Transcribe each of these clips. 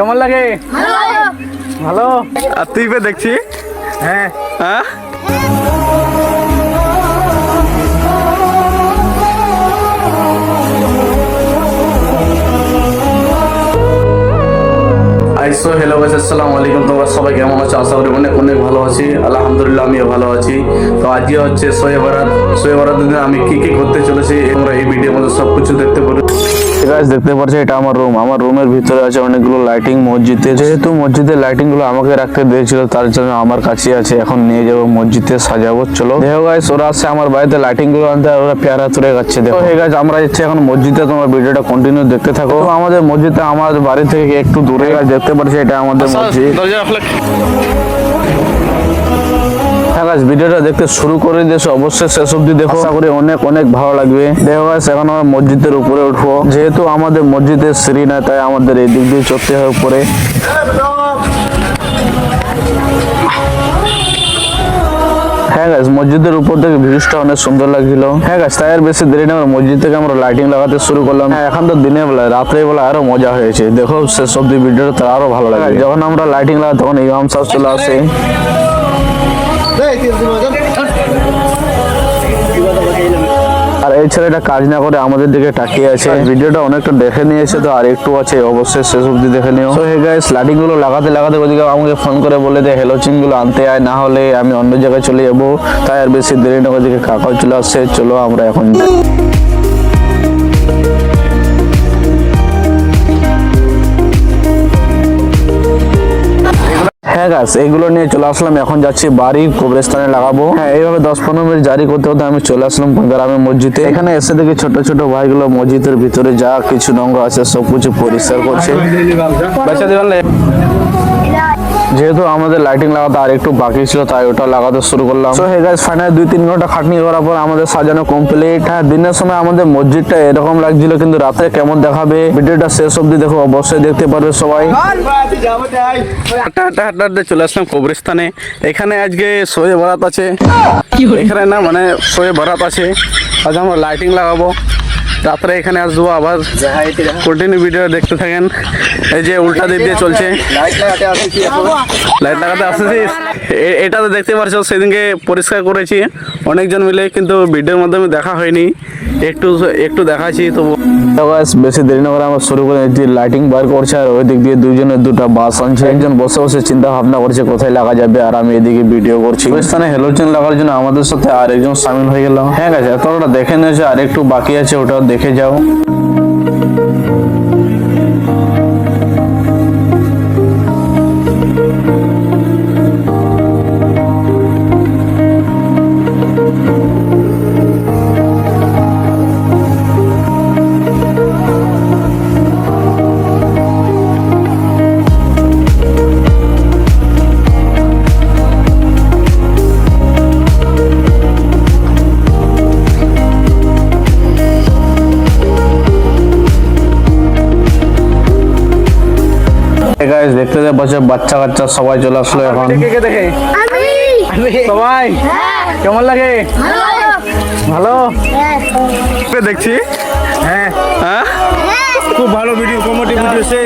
কেমন লাগে? ভালো। আর তুই পে দেখছি। হ্যাঁ হ্যাঁ আইসো হ্যালো গাইস, আসসালামু আলাইকুম। তোমরা সবাই কেমন আছো? আশা করি অনেক অনেক ভালো আছি। আলহামদুলিল্লাহ আমিও ভালো আছি। তো আজকে হচ্ছে শোয়ে বারাত দিনে আমি কি কি করতে চলেছি তোমরা এই ভিডিওর মধ্যে সবকিছু দেখতে পারো। গাইস দেখতে পাচ্ছ এটা আমার রুম। আমার রুমের ভিতরে আছে অনেকগুলো লাইটিং মসজিদে। যেহেতু মসজিদের লাইটিং গুলো আমাকে রাখতে দিয়েছিল তার জন্য আমার কাছে আছে। এখন নিয়ে যাবো মসজিদে সাজাবো। চলো দেখো গাইস, ওরা আসছে আমার বাড়িতে লাইটিং গুলো আনতে, ওরা পেয়ারা তুলে যাচ্ছে। দেখো হে গাইস, আমরা যাচ্ছি এখন মসজিদে। তোমার ভিডিওটা কন্টিনিউ দেখতে থাকো। আমাদের মসজিদটা আমার বাড়ি থেকে একটু দূরে। দেখতে পাচ্ছি এটা আমাদের মসজিদ। হ্যাঁ গাইস, ভিডিওটা দেখতে শুরু করে দিয়েছো, অবশ্যই শেষ অবধি দেখো। আশা করি অনেক অনেক ভালো লাগবে। দেখো গাইস, এখন আমরা মসজিদের উপরে উঠবো। যেহেতু আমাদের মসজিদের সিঁড়ি না, তাই আমাদের এই দিক দিয়ে চড়তে হয় উপরে। হ্যাঁ গাইস, মসজিদের উপর থেকে ভিউজটা অনেক সুন্দর লাগছিল। হ্যাঁ গাইস, তাই আর বেশি দেরি না, মসজিদ থেকে আমরা লাইটিং লাগাতে শুরু করলাম। হ্যাঁ, এখন তো দিনের বেলা, রাত্রে বেলা আরো মজা হয়েছে। দেখো শেষ অবধি ভিডিওটা তার আরো ভালো লাগে। যখন আমরা লাইটিং লাগাই তখন ইমাম সাহেব চলে আসে। আর এই ছেলেটা কাজ না করে আমাদের দিকে তাকিয়ে আছে। ভিডিওটা অনেকটা দেখে নিয়েছে, তো আর একটু আছে, অবশ্যই শেষ অবধি দেখে নিও। তো হে গাইস, লাইটিং গুলো লাগাতে লাগাতে ওদিকে আমাকে ফোন করে বলে দে হেলোচিন গুলো আনতে আয়, না হলে আমি অন্য জায়গায় চলে যাবো। তাই আর বেশি দেরি না, ওদিকে কাকাও চলে আসছে। চলো আমরা এখন হ্যাঁ গাইস, এইগুলো নিয়ে চলে আসলাম। এখন যাচ্ছি বাড়ির কবরস্থানে লাগাবো। হ্যাঁ, এইভাবে 10-15 মিনিট জারি করতে করতে আমি চলে আসলাম গ্রামের মসজিদে। এখানে এসে দেখি ছোট ছোট ভাইগুলো মসজিদের ভিতরে যা কিছু নোংরা আছে সবকিছু পরিষ্কার করছে। যেহেতু আমাদের লাইটিং লাগাতে আর একটু বাকি ছিল, তাই ওটা লাগাতে শুরু করলাম। তো হে গাইস, ফাইনালি 2-3 ঘন্টা খাটনি করার পর আমাদের সাজানো কমপ্লিট। হ্যাঁ, দিনের সময় আমাদের মসজিদটা এরকম লাগছিল, কিন্তু রাতে কেমন দেখাবে ভিডিওটা শেষ অবধি দেখো, অবশ্যই দেখতে পারবে সবাই। হাঁটতে চলে আসলাম কবরস্থানে। এখানে আজকে শোয়ে বারাত আছে। এখানে না মানে শোয়ে বারাত আছে। আজ আমরা লাইটিং লাগাবো। রাত্রে এখানে আসবো আবার। কন্টিনিউ ভিডিও দেখতে থাকেন। এই যে উল্টা দিক দিয়ে চলছে লাইট লাগাতে আসতেছিস। এটা তো দেখতে পাচ্ছ, সেদিনকে পরিষ্কার করেছি অনেকজন মিলে, কিন্তু ভিডিওর মাধ্যমে দেখা হয়নি। একটু দেখাচ্ছি। তো বেশি দেরি না করে আমরা শুরু করে লাইটিং বার করছে। আর ওই দিক দিয়ে দুজনের দুটা বাস আনছে। একজন বসে বসে চিন্তা ভাবনা করছে কোথায় লাগা যাবে, আর আমি এদিকে ভিডিও করছি। ওই স্থানে হেলোজেন লাগার জন্য আমাদের সাথে আর একজন সামিল হয়ে গেল। হ্যাঁ গেছে, এতটা দেখে নিয়েছে, আর একটু বাকি আছে, ওটাও দেখে যাও। গাইস, দেখতে পাচ্ছ বাচ্চা কাচ্চা সবাই চলে আসলো। এখন সবাই কেমন লাগে? ভালো দেখছি। হ্যাঁ হ্যাঁ, খুব ভালো ভিডিও, কমেডি ভিডিও। সেই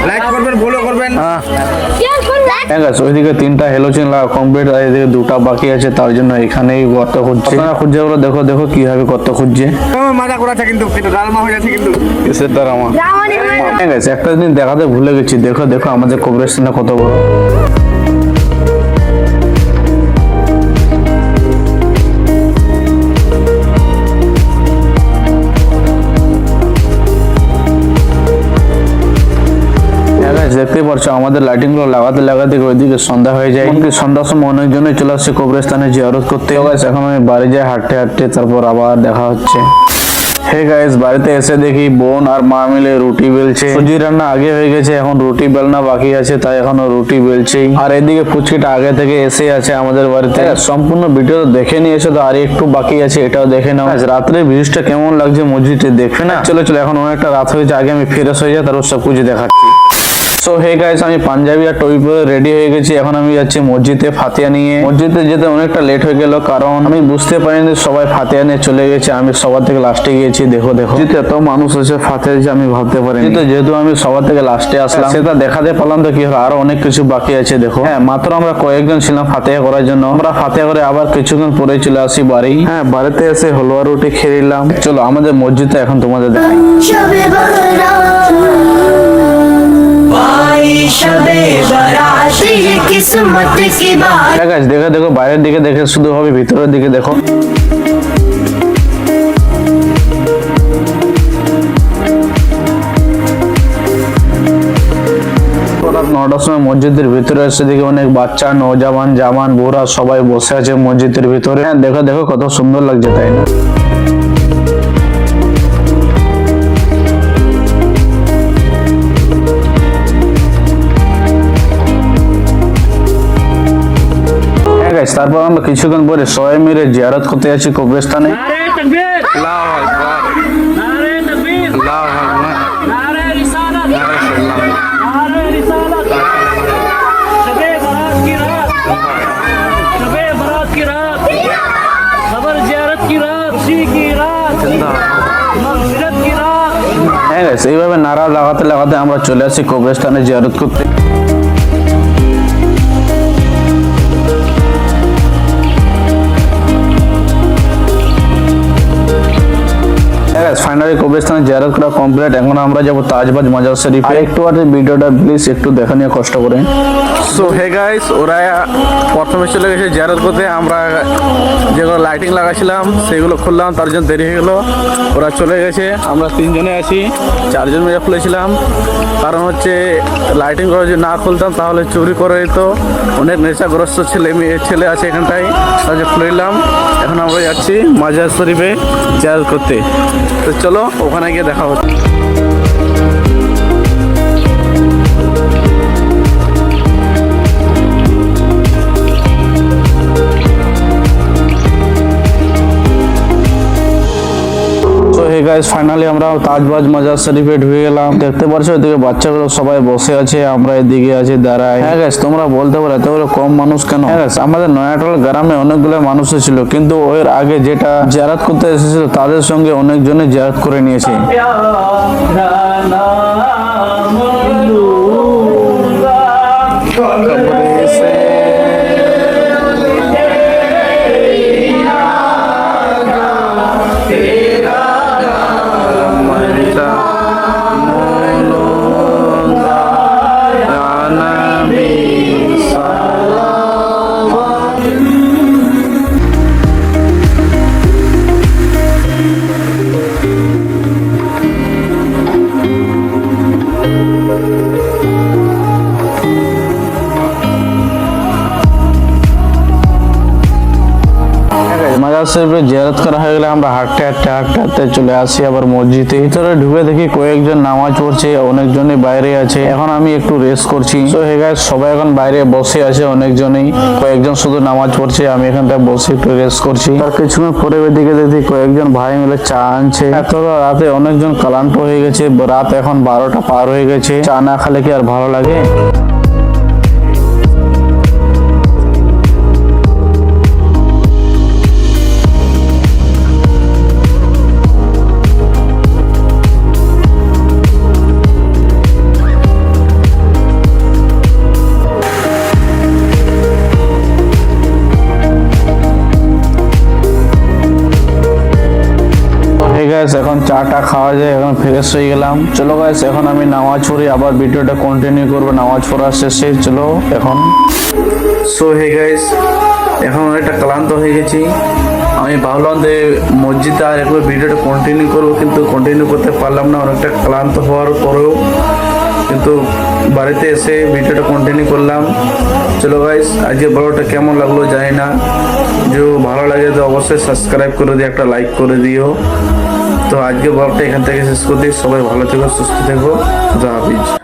লাইক করবেন, ফলো করবেন। ওইদিকে 3টা হেলোজেন লাগা কমপ্লিট, আর এদিকে 2টা বাকি আছে। তার জন্য এখানেই গর্ত খুঁজছে। খুঁজছে ওরা, দেখো দেখো কিভাবে গর্ত খুঁজছে। মজা করাছে, কিন্তু ড্রামা হয়ে যাচ্ছে। কিন্তু কিসের ড্রামা? একটা জিনিস দেখাতে ভুলে গেছি। দেখো দেখো আমাদের কবরস্থানটা কত বড়। দেখতে পাচ্ছ আমাদের লাইটিং গুলো লাগাতে লাগাতে ওইদিকে সন্ধ্যা হয়ে যায়। সন্ধ্যার সময় অনেকজনই চলে আসছে কবরস্থানে জিয়ারত করতে। এখন আমি বাড়ি যাই হাঁটতে হাঁটতে, তারপর আবার দেখা হচ্ছে। হে গাইস, বাড়িতে এসে দেখি বোন আর মা মিলে রুটি বেলছে। সুজি রান্না আগে হয়ে গেছে, এখন রুটি বেলনা বাকি আছে, তাই এখনো রুটি বেলছেই। আর এদিকে ফুচকিটা আগে থেকে এসে আছে আমাদের বাড়িতে। সম্পূর্ণ ভিডিও দেখে নিয়েছে, তো আর একটু বাকি আছে, এটাও দেখে নাও। রাত্রে ভিউজটা কেমন লাগছে মসজিদে দেখবে না। চলো চলো, এখন অনেকটা রাত হয়েছে, আগে আমি ফ্রেশ হয়ে যাই, তারপর সব কিছু দেখাচ্ছি। সো হে গাইস, আমি পাঞ্জাবি আর টুপি পরে রেডি হয়ে গেছি। এখন আমি যাচ্ছি মসজিদে ফাতিয়া নিয়ে। মসজিদে যেতে অনেকটা লেট হয়ে গেল, কারণ আমি বুঝতে পারিনি সবাই ফাতিয়া নিয়ে চলে গেছে। আমি সবার থেকে লাস্টে গিয়েছি। দেখো যেতে এত মানুষ আছে ফাতিয়া যে আমি ভাবতে পারিনি। যেহেতু আমি সবার থেকে লাস্টে আসলাম, সেটা দেখাতে পারলাম তো কি হলো, আরো অনেক কিছু বাকি আছে। দেখো হ্যাঁ, মাত্র আমরা কয়েকজন ছিলাম ফাতিয়া করার জন্য। আমরা ফাতিয়া করে আবার কিছুক্ষণ পরে চলে আসি বাড়ি। হ্যাঁ, বাড়িতে এসে হলুয়া রুটি খেয়ে নিলাম। চলো আমাদের মসজিদটা এখন তোমাদের দেখাই। দেখো দেখো বাইরের দিকে দেখে শুধু হবে, ভিতরের দিকে দেখো। রাত 9টার সময় মসজিদের ভিতরে এসে দেখি অনেক বাচ্চা, নৌজওয়ান, জামান, বুড়া সবাই বসে আছে মসজিদের ভিতরে। হ্যাঁ দেখো দেখো কত সুন্দর লাগছে, তাই না? তারপর আমরা কিছুক্ষণ পরে সবাই মিলে জিয়ারত করতে যাচ্ছি কবরস্থানে। এইভাবে নারা লাগাতে লাগাতে আমরা চলে আসি কবরস্থানে জিয়ারত করতে। ফাইনালি কবরস্থানে জিয়ারত করা কমপ্লিট। এখন আমরা যাবো তাজবাজ মাজার শরীফ। আর একটু আর ভিডিওটা প্লিজ একটু দেখা নিয়ে কষ্ট করে। সো হে গাইস, ওরা প্রথমে চলে গেছে জিয়ারত করতে। আমরা যেগুলো লাইটিং লাগাছিলাম সেগুলো খুললাম, তার জন্য দেরি হয়ে গেল। ওরা চলে গেছে, আমরা 3 জনে আছি। 4 জন মিলে খুলেছিলাম, কারণ হচ্ছে লাইটিং করে যদি না খুলতাম তাহলে চুরি করে দিত। অনেক নেশাগ্রস্ত ছেলে আছে এখানটায়, তাদের খুলে নিলাম। এখন আমরা যাচ্ছি মাজার শরীফে জিয়ারত করতে। তো চলো ওখানে গিয়ে দেখা হচ্ছে। ফাইনালি আমরা তাজবাজ মাজার শরীফে ঢুকে গেলাম। দেখতে পাচ্ছ এদিকে বাচ্চাগুলো সবাই বসে আছে, আমরা এদিকে আছি দাঁড়ায়। হ্যাঁ গাইস, তোমরা বলতে পারো এতগুলো কম মানুষ কেন? হ্যাঁ গাইস, আমাদের নয়াটল গ্রামে অনেকগুলো মানুষ ছিল, কিন্তু ওর আগে যেটা জিয়ারত করতে এসেছিল তাদের সঙ্গে অনেকজনে জিয়ারত করে নিয়েছে। মাজার শরীফে জিয়ারত করা হয়ে গেলে আমরা হাঁটতে চলে আসি আবার মসজিদে। ভিতরে ঢুকে দেখি কয়েকজন নামাজ পড়ছে, অনেকজনই বাইরে আছে। এখন আমি একটু রেস্ট করছি। তো হে গাইস, সবাই এখন বাইরে বসে আছে, অনেকজনই, কয়েকজন শুধু নামাজ পড়ছে। আমি এখানটা বসে একটু রেস্ট করছি। তার কিছুক্ষণ পরে ওইদিকে দেখি কয়েকজন ভাই মিলে চা আনছে। এত রাতে অনেকজন ক্লান্ত হয়ে গেছে, রাত এখন 12টা পার হয়ে গেছে। চা না খেলে কি আর ভালো লাগে? এখন চাটা খাওয়া যায়, এখন ফ্রেশ হয়ে গেলাম। চলো গাইস, এখন আমি নামাজ পড়ি, আবার ভিডিওটা কন্টিনিউ করবো নামাজ পড়ার শেষে। চলো এখন। সো হে গাইস, এখন অনেকটা ক্লান্ত হয়ে গেছি। আমি ভাবলাম যে মসজিদে আর একবার ভিডিওটা কন্টিনিউ করবো, কিন্তু কন্টিনিউ করতে পারলাম না অনেকটা ক্লান্ত হওয়ার পরেও। কিন্তু বাড়িতে এসে ভিডিওটা কন্টিনিউ করলাম। চলো গাইস, আজকে ব্লগটা কেমন লাগলো জানি না। যদি ভালো লাগে তো অবশ্যই সাবস্ক্রাইব করে দিও, একটা লাইক করে দিও। তো আজকে ব্লগটা এখান থেকে শেষ করতে, সবাই ভালো থেকো, সুস্থ থেকো, খুদা হাফেজ।